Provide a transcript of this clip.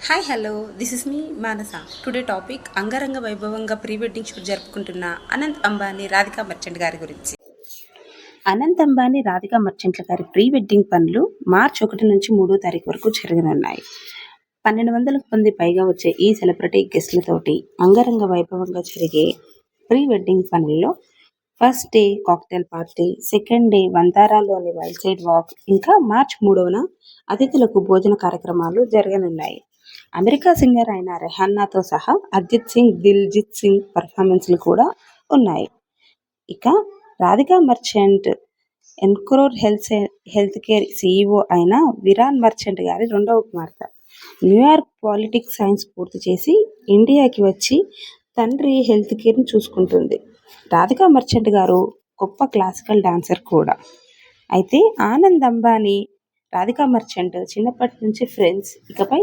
Hi hello this is me Manasa. Today topic అంగరంగ వైభవంగా pre wedding shoot జరుపుకుంటున్న Anant Ambani Radhika merchant గారి గురించి. అనంత్ అంబానీ రాధికా మర్చెంట్ల గారి ప్రీ వెడ్డింగ్ పనులు మార్చి 1 నుంచి 3 తారీఖు వరకు జరగనున్నాయి. 1200 మంది పైగా వచ్చే ఈ సెలబ్రిటీ గెస్ట్లతోటి అంగరంగ వైభవంగా జరిగే ప్రీ వెడ్డింగ్ పనుల్లో first day cocktail party, second day వంతారాలోని వైల్డ్ సైడ్ వాక్, ఇంకా మార్చి 3న అతిథులకు భోజన కార్యక్రమాలు జరగనున్నాయి. అమెరికా సింగర్ అయిన రెహానాతో సహా అర్జిత్ సింగ్, దిల్జిత్ సింగ్ పర్ఫార్మెన్స్లు కూడా ఉన్నాయి. ఇక Radhika Merchant Encore health care CEO అయిన విరాన్ మర్చెంట్ గారి రెండవ కుమార్తె. న్యూయార్క్ పాలిటిక్స్ సైన్స్ పూర్తి చేసి ఇండియాకి వచ్చి తండ్రి హెల్త్ కేర్ని చూసుకుంటుంది. రాధికా మర్చెంట్ గారు గొప్ప క్లాసికల్ డాన్సర్ కూడా. అయితే ఆనంద్ అంబానీ, రాధికా మర్చెంట్ చిన్నప్పటి నుంచి ఫ్రెండ్స్. ఇకపై